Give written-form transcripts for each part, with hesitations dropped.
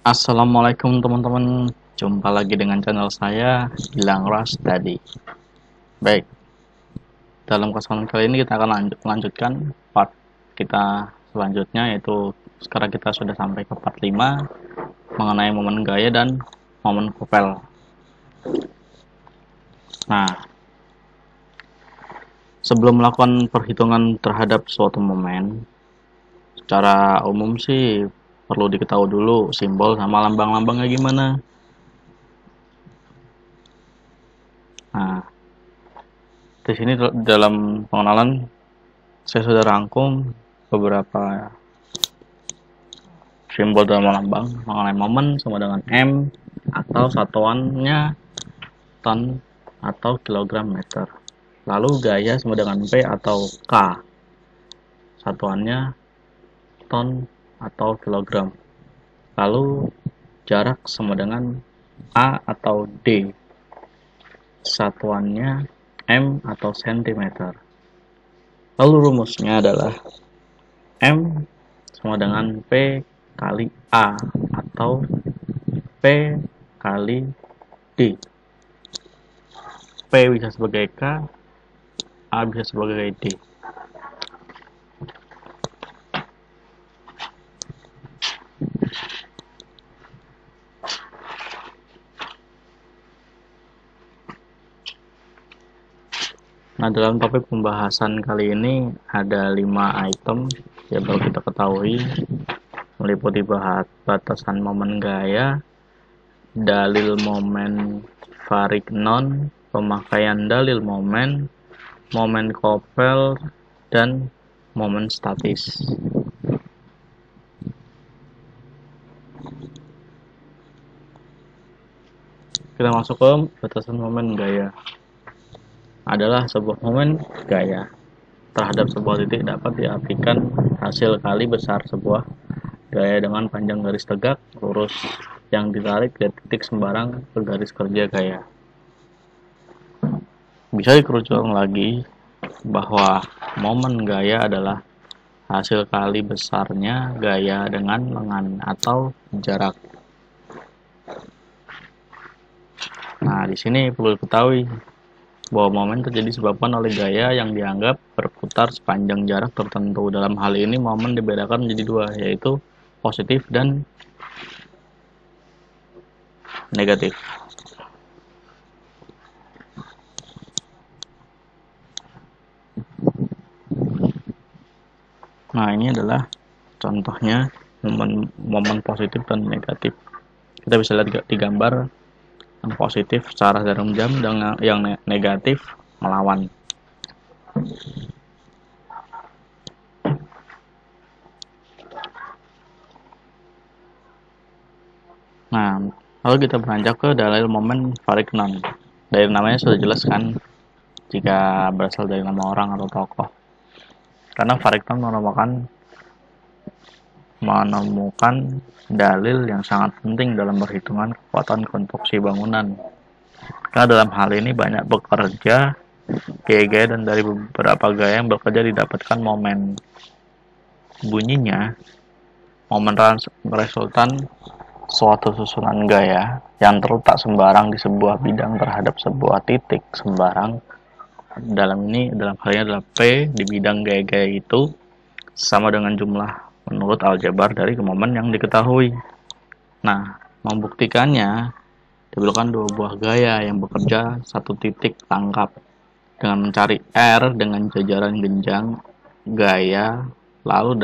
Assalamualaikum teman-teman, jumpa lagi dengan channel saya Gilang Ras tadi. Baik, dalam kesempatan kali ini kita akan melanjutkan part kita selanjutnya, yaitu sekarang kita sudah sampai ke part 5 mengenai momen gaya dan momen kopel. Nah, sebelum melakukan perhitungan terhadap suatu momen, secara umum sih perlu diketahui dulu simbol sama lambang-lambangnya gimana. Nah, di sini dalam pengenalan saya sudah rangkum beberapa simbol dalam lambang mengenai momen sama dengan M atau satuannya ton atau kilogram meter. Lalu gaya sama dengan P atau K, satuannya ton atau kilogram. Lalu jarak sama dengan A atau D, satuannya M atau sentimeter. Lalu rumusnya adalah M sama dengan P kali A atau P kali D. P bisa sebagai K, A bisa sebagai D. Nah, dalam topik pembahasan kali ini ada 5 item yang perlu kita ketahui, meliputi batasan momen gaya, dalil momen Varignon, pemakaian dalil momen, momen kopel, dan momen statis. Kita masuk ke batasan momen gaya. Adalah sebuah momen gaya terhadap sebuah titik dapat diartikan hasil kali besar sebuah gaya dengan panjang garis tegak lurus yang ditarik dari titik sembarang ke garis kerja gaya. Bisa dikerucutkan lagi bahwa momen gaya adalah hasil kali besarnya gaya dengan lengan atau jarak. Nah, di sini perlu diketahui bahwa momen terjadi disebabkan oleh gaya yang dianggap berputar sepanjang jarak tertentu. Dalam hal ini momen dibedakan menjadi dua, yaitu positif dan negatif. Nah, ini adalah contohnya momen positif dan negatif. Kita bisa lihat di gambar, yang positif secara jarum jam dengan yang negatif melawan. Nah, lalu kita beranjak ke dalil momen Varignon. Dari namanya sudah jelas kan, jika berasal dari nama orang atau tokoh. Karena Varignon menemukan dalil yang sangat penting dalam perhitungan kekuatan konstruksi bangunan. Karena dalam hal ini banyak bekerja gaya-gaya, dan dari beberapa gaya yang bekerja didapatkan momen. Bunyinya, momen resultan suatu susunan gaya yang terletak sembarang di sebuah bidang terhadap sebuah titik sembarang. Dalam hal ini adalah P di bidang gaya-gaya itu sama dengan jumlah menurut aljabar dari momen yang diketahui. Nah, membuktikannya diperlukan dua buah gaya yang bekerja satu titik tangkap dengan mencari R dengan jajaran genjang gaya, lalu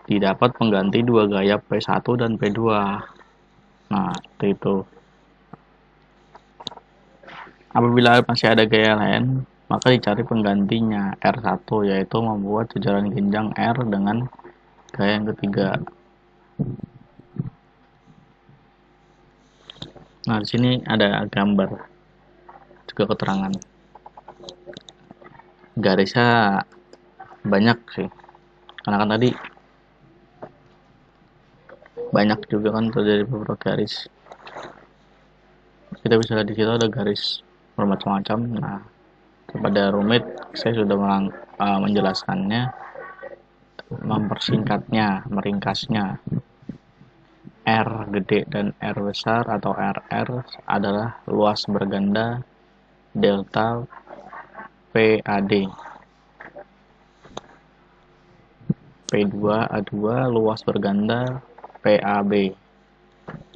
didapat pengganti dua gaya P1 dan P2. Nah, seperti itu. Apabila masih ada gaya lain, maka dicari penggantinya R1, yaitu membuat jajaran genjang R dengan gaya yang ketiga. Nah, di sini ada gambar juga keterangan. Garisnya banyak sih, karena kan tadi banyak juga kan terjadi beberapa garis. Kita bisa lihat di situ ada garis bermacam-macam. Nah, pada rumit saya sudah menjelaskannya, mempersingkatnya, meringkasnya. R gede dan R besar atau RR adalah luas berganda delta PAD. P2A2 luas berganda PAB.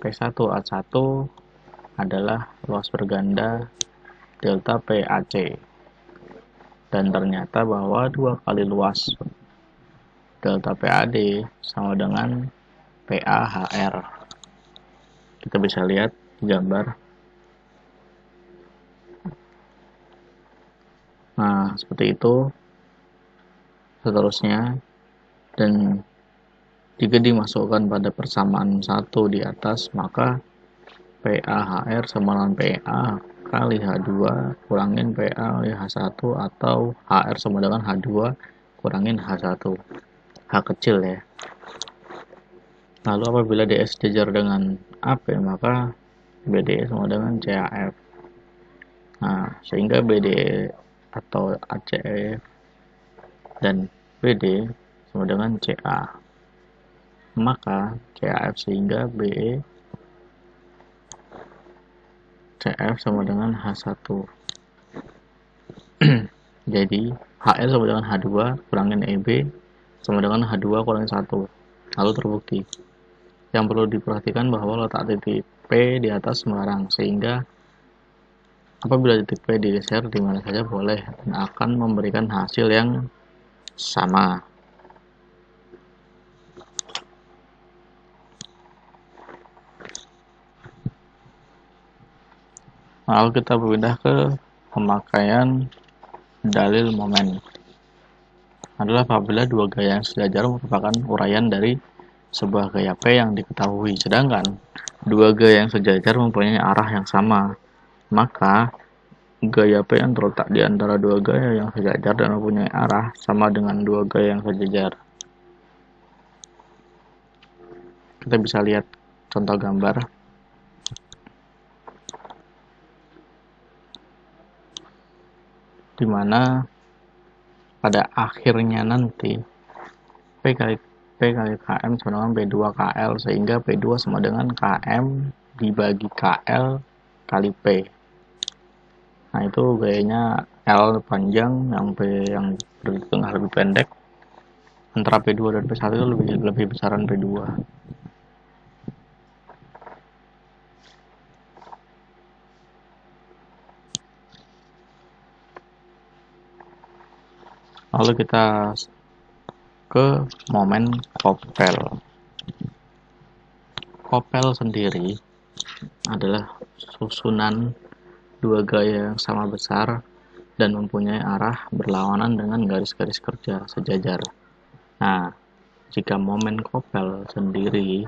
P1A1 adalah luas berganda delta PAC. Dan ternyata bahwa 2 kali luas delta PAD sama dengan PAHR. Kita bisa lihat di gambar. Nah, seperti itu. Seterusnya. Dan jika dimasukkan pada persamaan 1 di atas, maka PAHR sama dengan PA kali H2 kurangin PA kali H1 atau HR sama dengan H2 kurangin H1. H kecil ya. Lalu apabila DS sejajar dengan AP, maka BD sama dengan CAF. Nah, sehingga BD atau ACF dan BD sama dengan CA. Maka CAF sehingga BE CF sama dengan H1. Jadi HL sama dengan H2 kurangin EB sama dengan H2 kurangin 1. Lalu terbukti. Yang perlu diperhatikan bahwa letak titik P di atas sembarang, sehingga apabila titik P digeser di mana saja boleh dan akan memberikan hasil yang sama. Lalu kita berpindah ke pemakaian dalil momen. Adalah apabila dua gaya yang sejajar merupakan uraian dari sebuah gaya P yang diketahui, sedangkan dua gaya yang sejajar mempunyai arah yang sama, maka gaya P yang terletak di antara dua gaya yang sejajar dan mempunyai arah sama dengan dua gaya yang sejajar. Kita bisa lihat contoh gambar. Di mana pada akhirnya nanti P kali KM sama dengan P2 KL, sehingga P2 sama dengan KM dibagi KL kali P. Nah, itu gayanya L panjang, yang P yang di tengah lebih pendek. Antara P2 dan P1 itu lebih besaran P2. Lalu kita ke momen kopel. Kopel sendiri adalah susunan dua gaya yang sama besar dan mempunyai arah berlawanan dengan garis-garis kerja sejajar. Nah, jika momen kopel sendiri,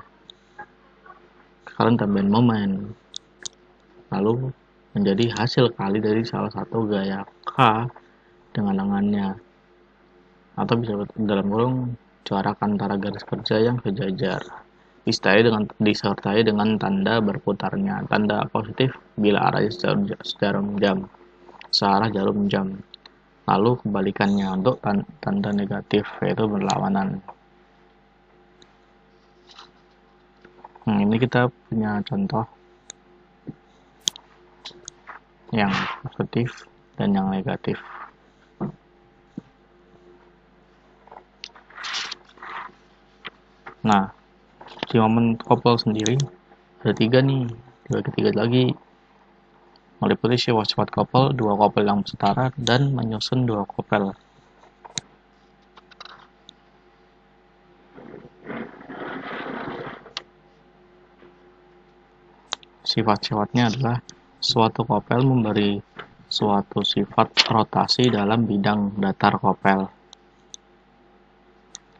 kalian tambahin momen, lalu menjadi hasil kali dari salah satu gaya K dengan lengannya, atau bisa dalam kurung corak antara garis kerja yang sejajar, disertai dengan tanda berputarnya, tanda positif bila arahnya searah jarum jam, lalu kebalikannya untuk tanda negatif, yaitu berlawanan. Ini kita punya contoh yang positif dan yang negatif. Nah, di momen kopel sendiri ada tiga nih, tiga lagi, meliputi sifat-sifat kopel, dua kopel yang setara, dan menyusun dua kopel. Sifat-sifatnya adalah suatu kopel memberi suatu sifat rotasi dalam bidang datar kopel.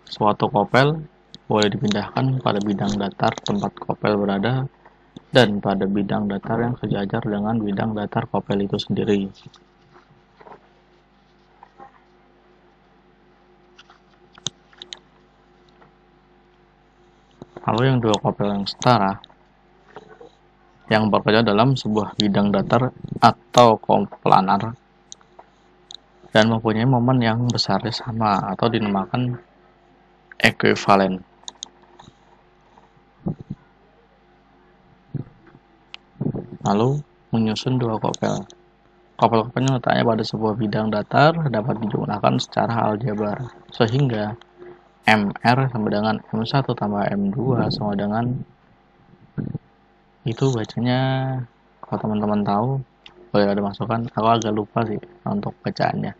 Suatu kopel boleh dipindahkan pada bidang datar tempat kopel berada dan pada bidang datar yang sejajar dengan bidang datar kopel itu sendiri. Lalu yang dua kopel yang setara yang bekerja dalam sebuah bidang datar atau koplanar dan mempunyai momen yang besarnya sama atau dinamakan ekuivalen. Lalu menyusun dua kopel. Kopel-kopelnya letaknya pada sebuah bidang datar dapat dijumlahkan secara aljabar. Sehingga MR sama dengan M1 tambah M2 sama dengan, itu bacanya kalau teman-teman tahu boleh ada masukan, aku agak lupa sih untuk bacaannya.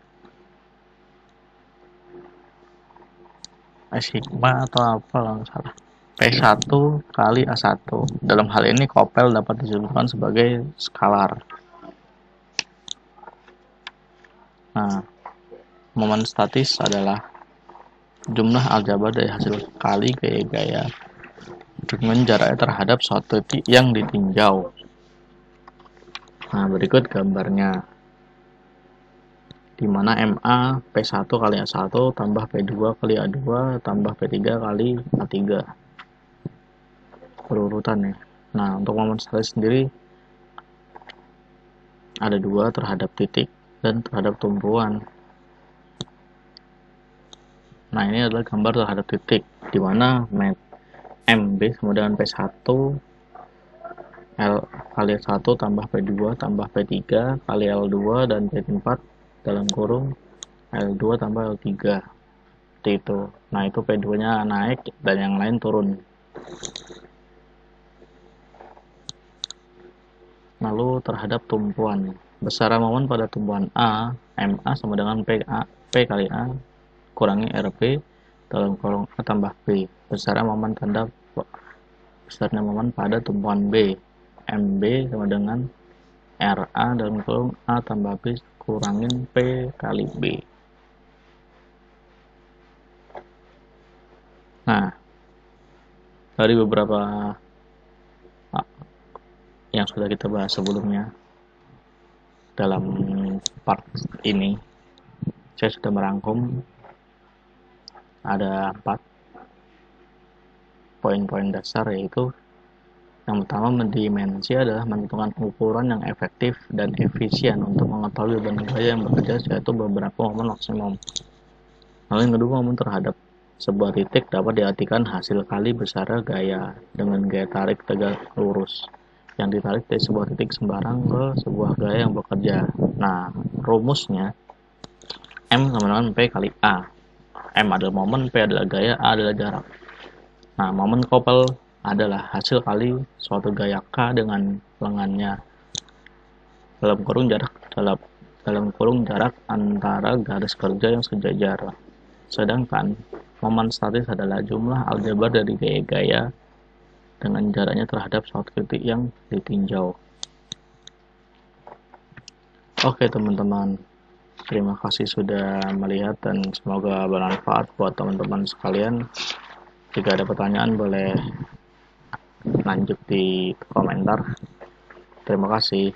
Sigma atau apa kalau nggak salah. P1 kali A1. Dalam hal ini kopel dapat disebutkan sebagai skalar. Nah, momen statis adalah jumlah aljabar dari hasil kali gaya dengan jaraknya terhadap suatu titik yang ditinjau. Nah, berikut gambarnya, di mana MA P1 kali A1 tambah P2 kali A2 tambah P3 kali A3. Berurutan ya. Nah, untuk momen statis sendiri ada dua, terhadap titik dan terhadap tumpuan. Nah, ini adalah gambar terhadap titik, di mana MB sama dengan P1 L kali 1 tambah P2 tambah P3 kali L2 dan P4 dalam kurung L2 tambah L3. Seperti itu. Nah, itu P2-nya naik dan yang lain turun. Lalu terhadap tumpuan. Besaran momen pada tumpuan A, MA sama dengan P kali A kurangi RP dalam kurung A tambah B. Besaran momen pada tumpuan B, MB sama dengan RA dalam kurung A tambah B kurangin P kali B. Nah, dari beberapa yang sudah kita bahas sebelumnya dalam part ini, saya sudah merangkum ada 4 poin-poin dasar, yaitu yang pertama, mendimensi adalah menentukan ukuran yang efektif dan efisien untuk mengetahui beban gaya yang bekerja, yaitu beberapa momen maksimum. Lalu yang kedua, momen terhadap sebuah titik dapat diartikan hasil kali besar gaya dengan gaya tarik tegak lurus yang ditarik dari sebuah titik sembarang ke sebuah gaya yang bekerja. Nah, rumusnya M sama dengan P kali A. M adalah momen, P adalah gaya, A adalah jarak. Nah, momen kopel adalah hasil kali suatu gaya K dengan lengannya dalam kurung jarak antara garis kerja yang sejajar. Sedangkan momen statis adalah jumlah aljabar dari gaya-gaya dengan jaraknya terhadap suatu titik yang ditinjau. Oke teman-teman, terima kasih sudah melihat dan semoga bermanfaat buat teman-teman sekalian. Jika ada pertanyaan boleh lanjut di komentar. Terima kasih.